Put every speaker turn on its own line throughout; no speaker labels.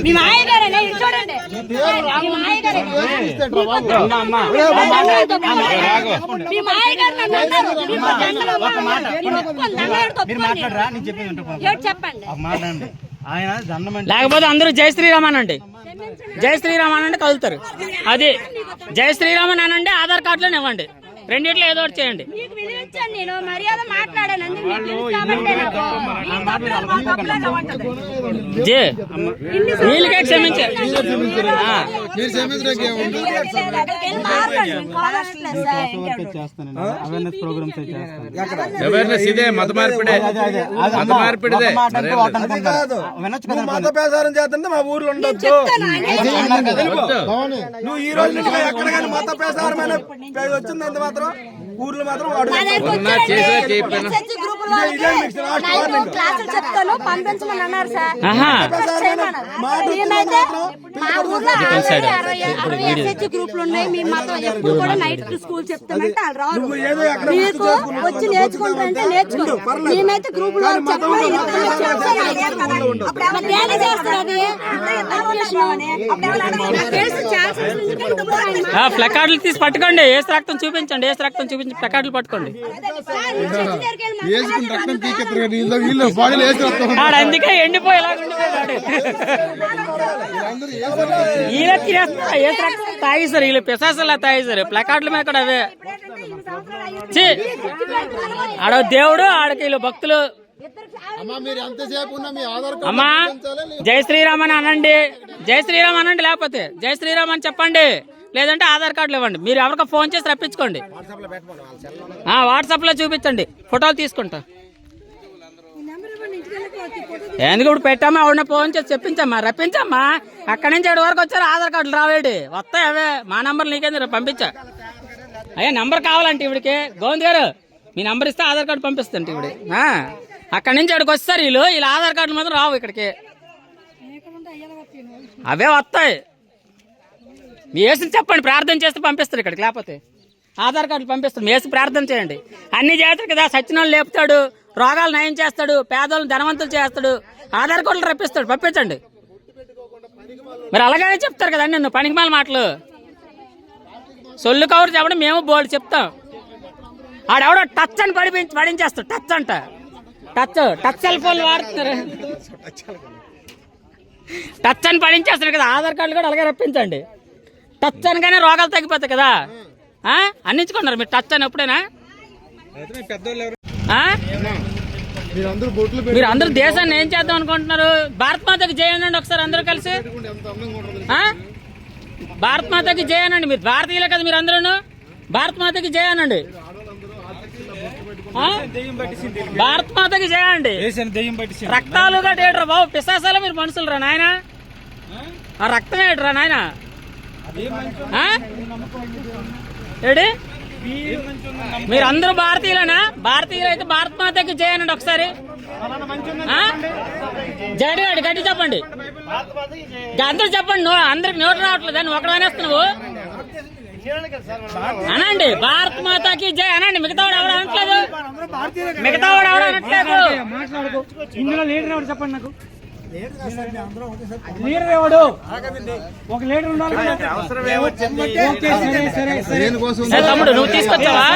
మీ మాయగారేనా ఇది చూడండి మీ మాయగారే మీ మాయగారు నన్ను అన్నారు చెప్పండి
ఆయన దండం
లేకపోతే అందరూ జై శ్రీరామ్ అనండి, జై శ్రీరామ్ అనండి కలుగుతారు. అది జై శ్రీరామ్ అని అనండి, ఆధార్ కార్డులోనే ఇవ్వండి, రెండిట్లో ఏదో ఒకటి చేయండి.
నేను మర్యాద మాట్లాడాను
వీళ్ళకే క్షమించే
అవేర్నెస్ ప్రోగ్రామ్స్
అవేర్నెస్ ఇదే మత మార్పిడే, మత మార్పిడిదే.
మత ప్రచారం చేస్తుంటే మా ఊర్లో ఉండొచ్చు. నువ్వు ఈ రోజు నుంచి ఎక్కడ కానీ మత ప్రచారమైన వచ్చిందంత మాత్రం ఊర్లో మాత్రం
చెప్తాను పంపించమని అన్నారు సార్. గ్రూపులు ఉన్నాయి, మీ మాత్రం ఎప్పుడు కూడా నైట్ స్కూల్ చెప్తామంటే వాళ్ళు రాదు. మీకు వచ్చి నేర్చుకుంటారంటే నేర్చుకో. మేమైతే గ్రూప్ లో
ప్లకార్డులు తీసి పట్టుకోండి, ఏసు రక్తం చూపించండి, ఏసు రక్తం చూపించి ప్లకార్డులు పట్టుకోండి. అందుకే ఎండిపోయేలా వీళ్ళ తినేస్తారు, ఏసు రక్తం తాగేసారు, వీళ్ళు పిశాసలా తాగేసారు. ప్లకార్డుల మీద కూడా అవే ఆడ దేవుడు, ఆడకి వీళ్ళు భక్తులు. అమ్మా జై శ్రీరామ్ అని అనండి, జై శ్రీరామ్ అనండి, లేకపోతే జై శ్రీరామ్ అని చెప్పండి, లేదంటే ఆధార్ కార్డులు ఇవ్వండి. మీరు ఎవరికో ఫోన్ చేసి రప్పించుకోండి, వాట్సాప్ లో చూపించండి, ఫోటోలు తీసుకుంటా. ఎందుకు ఇప్పుడు పెట్టామా, ఎవరిన ఫోన్ చేసి చెప్పించమ్మా, రప్పించమ్మా. అక్కడి నుంచి 7 వరకు వచ్చారు, ఆధార్ కార్డులు రావేడి వస్తాయి, అవే మా నంబర్ నీకేంది పంపించా. అయ్యా నంబర్ కావాలంటే ఇవిడికి గోవింద్ గారు మీ నంబర్ ఇస్తే ఆధార్ కార్డు పంపిస్తాంటే ఇవిడి. అక్కడి నుంచి అక్కడికి వస్తారు వీళ్ళు ఆధార్ కార్డులు మాత్రం రావు ఇక్కడికి, అవే వస్తాయి. మీ ఏసుని చెప్పండి, ప్రార్థన చేస్తే పంపిస్తారు ఇక్కడికి, లేకపోతే ఆధార్ కార్డులు పంపిస్తారు. మీ ఏసు ప్రార్థన చేయండి, అన్ని చేస్తారు కదా. సచ్చినోళ్ళు లేపుతాడు, రోగాలు నయం చేస్తాడు, పేదోళ్ళని ధనవంతులు చేస్తాడు, ఆధార్ కార్డులు రప్పిస్తాడు, పంపించండి. మరి అలాగనే చెప్తారు కదండి నువ్వు పనికిమాల మాటలు. సొల్లు కవర్ చెప్పడం మేము బోల్డ్ చెప్తాం. ఆడెవడో టచ్ అని పడించేస్తాడు, టచ్ అంట, టచ్ సెల్ ఫోన్లు వాడుతున్నారు, టచ్ అని పడించేస్తారు కదా. ఆధార్ కార్డులు కూడా అలాగే రప్పించండి, టచ్ అనగానే రోగాలు తగ్గిపోతాయి కదా. అందించుకున్నారు మీరు టచ్ అని ఎప్పుడైనా? మీరు అందరూ దేశాన్ని ఏం చేద్దాం అనుకుంటున్నారు? భారత్ మాతకి జై అనండి ఒకసారి అందరూ కలిసి, భారత్ మాతకి జై అనండి. మీరు భారతీయులే కదా మీరు అందరూ, భారత్ మాతకి జై అనండి, భారత్ మాతకి జై అండి. రక్తాలు గట్టేట్రా బాబు, పిశాసాల మీరు మనుషులు రా నాయన, ఆ రక్తం ఏట్రా నాయన ఏడి. మీరు అందరూ భారతీయులేనా? భారతీయులు అయితే భారత్ మాతకి జై అనండి ఒకసారి. జడి గట్టి చెప్పండి, అందరూ చెప్పండి. అందరికి నోటు రావట్లేదు, నువ్వు ఒకడు అనేస్తున్నావు అనండి. భారత్ మాతాకి జై అనండి, మిగతావాడు ఎవరు అనట్లేదు, మిగతావాడు ఎవరు అనట్లేదు.
ఇందులో లీడర్ ఎవరు చెప్పండి నాకు? లీడర్ ఎవడు? ఒక లీడర్ ఉండాలి.
తమ్ముడు నువ్వు తీసుకొచ్చావా?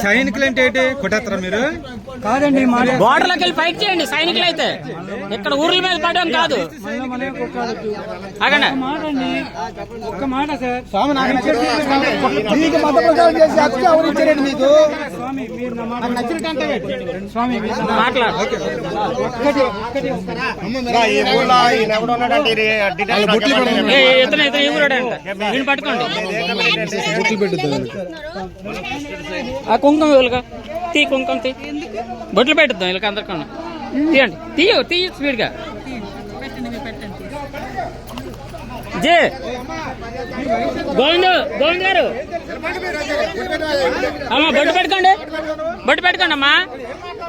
సైనికులు అంటే ఏంటి? కొట్టేస్తారా మీరు? కాదండి,
బోర్డర్లోకి వెళ్ళి ఫైట్ చేయండి సైనికులు అయితే, ఇక్కడ ఊర్ల మీద పడడం కాదు.
ఒక్క మాట సార్,
మీకు మత ప్రచారం చేసి హక్కు ఎవరు ఇచ్చారండి మీకు?
స్వామి
మాట్లాడు. పట్టుకోండి ఆ కుంకుమ వీళ్ళగా తీ, కుంకుమ తీ, బొట్లు పెట్టుద్దాం వీళ్ళకి అందరికన్నా. తీయండి, తీయ స్పీడ్గా. జే గోవింద్ గారు అమ్మా బొట్టు పెట్టుకోండి, బొట్టు పెట్టుకోండి అమ్మా,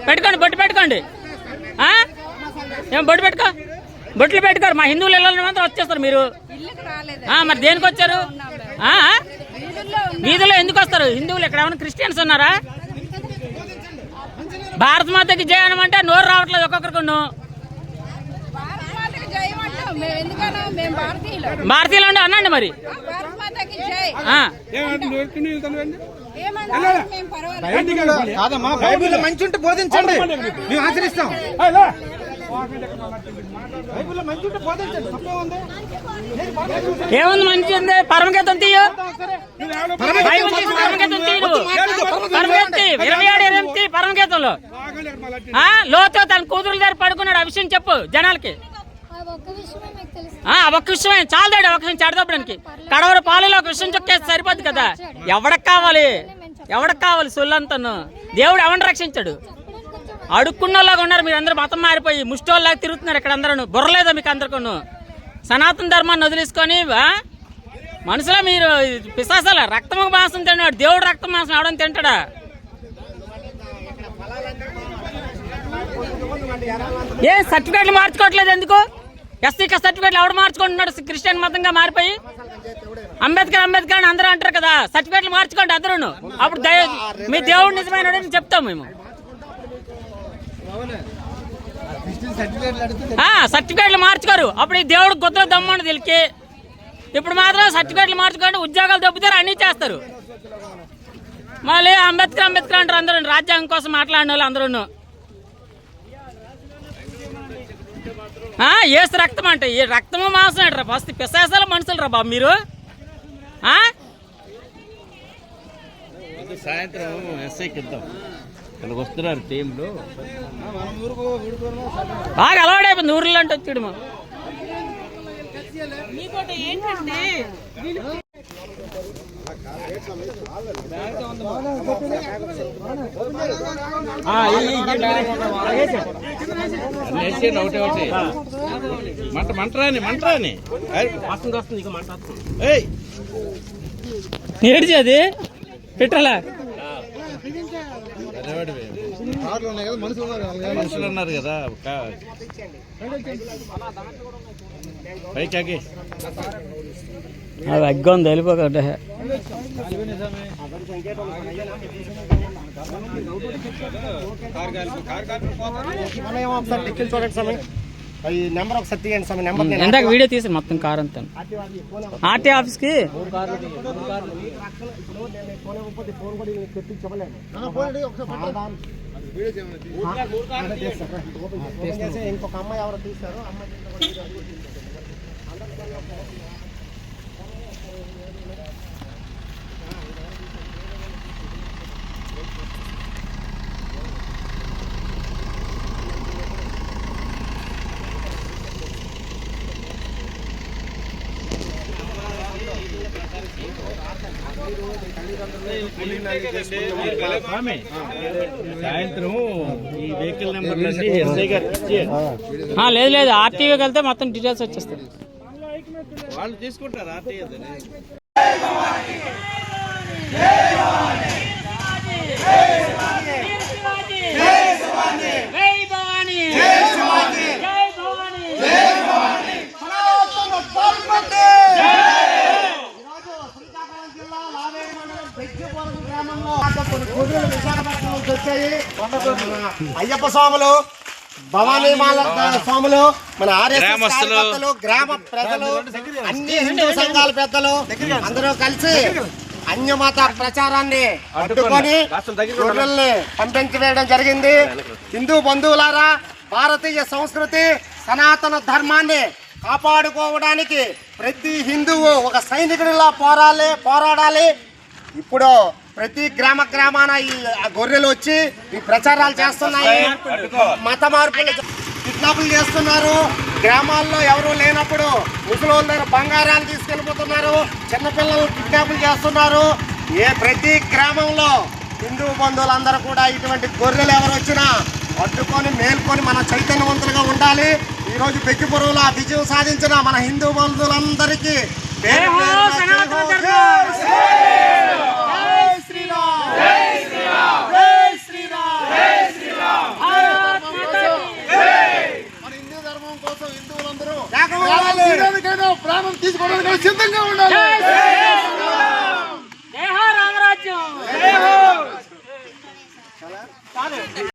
పెట్టుకోండి, బొట్టు పెట్టుకోండి. ఏం బొట్టు పెట్టుకో, బొట్లు పెట్టుకోరు. మా హిందువులు ఇళ్ళ మాత్రం వచ్చేస్తారు మీరు. మరి దేనికి వచ్చారు? చేస్తారు హిందువులు. ఇక్కడ ఏమైనా క్రిస్టియన్స్ ఉన్నారా? భారత మాతకి జై అనమంటే నోరు రావట్లేదు ఒక్కొక్కరికి. భారతీయులు ఉండి అనండి మరి.
కాదమ్మా, బైబిల్లో మంచి ఉంటే బోధించండి, మేము ఆచరిస్తాం.
ఏముంది మంచి ఉంది? పరమగీతం తీయు, పరమగీతం తీయు, పరమగీతం 27 పరమగీతంలో లోతో తన కూతురు దగ్గర పడుకున్నాడు. ఆ విషయం చెప్పు జనాలకి. ఒక్క విషయమే చాలదాడు. ఒక విషయం చెడదప్పడానికి కడవర పాలలో ఒక విషయం చెక్కేస్తే సరిపోద్ది కదా. ఎవడకి కావాలి సొల్లంతను? దేవుడు ఎవరిని రక్షించాడు? అడుక్కున్నలాగా ఉన్నారు మీరు అందరూ. మతం మారిపోయి ముష్టోళ్ళలాగా తిరుగుతున్నారు ఇక్కడ అందరూ. బుర్రలేదా మీకు అందరికీ? సనాతన ధర్మాన్ని వదిలేసుకొని మనసులో మీరు పిశాసాల రక్తము మాంసం తిన్నాడు. దేవుడు రక్తం మాంసం ఎవడని తింటాడా? ఏ సర్టిఫికేట్లు మార్చుకోవట్లేదు ఎందుకు? ఎస్సీ సర్టిఫికేట్లు ఎవడు మార్చుకుంటున్నాడు? క్రిస్టియన్ మతంగా మారిపోయి అంబేద్కర్ అని అందరూ అంటారు కదా. సర్టిఫికేట్లు మార్చుకోండి అందరూ. అప్పుడు మీ దేవుడు నిజమైన చెప్తాం మేము. సర్టిఫికేట్లు మార్చుకోరు. అప్పుడు ఈ దేవుడు గొప్ప దమ్మండి తెలికి. ఇప్పుడు మాత్రం సర్టిఫికేట్లు మార్చుకోండి, ఉద్యోగాలు దొబ్బుతారు, అన్నీ చేస్తారు. మళ్ళీ అంబేద్కర్ అంటారు అందరూ. రాజ్యాంగం కోసం మాట్లాడిన వాళ్ళు అందరూ. ఏసు రక్తం అంటే ఈ రక్తము మాంసం అంటారా? ఫస్ట్ పిశాసాల మనుషులు రా బాబు మీరు.
సాయంత్రం ఎస్ఐకి ఇద్దాం, ఇక్కడికి వస్తున్నారు టీంలు.
బాగా అలవాటు అయిపోయింది ఊర్లో అంటే వచ్చాడు.
మంటరాని
ఏడ్చేది పెట్టాలా?
మనుషులు ఉన్నారు కదా పైకి.
అది అగ్గా ఉంది వెళ్ళిపోకంటే. ఇందాక వీడియో తీసి మొత్తం కార్ అంతా ఆర్టీ ఆఫీస్కి.
ఇంకొక అమ్మాయి ఎవరో తీశారు.
సాయంత్రం ఈ వెహికల్ నెంబర్
లేదు ఆర్టీవీకి వెళ్తే మొత్తం డీటెయిల్స్ వచ్చేస్తాయి.
వాళ్ళు తీసుకుంటారు ఆర్టీవీ.
అయ్యప్ప స్వాములు, భవానీ మాల స్వాములు, మన ఆర్ఎస్ఎస్ గ్రామ ప్రజలు, అన్ని హిందూ సంఘాల పెద్దలు అందరూ కలిసి అన్యమత ప్రచారాన్ని అడ్డుకొని గొర్రెల్ని పంపించి వేయడం జరిగింది. హిందూ బంధువులారా, భారతీయ సంస్కృతి సనాతన ధర్మాన్ని కాపాడుకోవడానికి ప్రతి హిందువు ఒక సైనికుడిలా పోరాడాలి. ఇప్పుడు ప్రతి గ్రామాన ఈ గొర్రెలు వచ్చి ఈ ప్రచారాలు చేస్తున్నాయి. మత మార్పులు, కిడ్నాపులు చేస్తున్నారు. గ్రామాల్లో ఎవరు లేనప్పుడు ముసలోళ్ళ దగ్గర బంగారాలు తీసుకెళ్ళిపోతున్నారు. చిన్నపిల్లలు కిడ్నాపులు చేస్తున్నారు. ప్రతి గ్రామంలో హిందూ బంధువులందరూ కూడా ఇటువంటి గొర్రెలు ఎవరు వచ్చినా అడ్డుకొని మేల్కొని మన చైతన్యవంతులుగా ఉండాలి. ఈరోజు బెక్కిపురంలో విజయం సాధించిన మన హిందూ బంధువులందరికీ
ప్రాణం తీసుకోవడానికి సిద్ధంగా ఉండాలి.
రామరాజ్యం.
చేస్తున్నారా?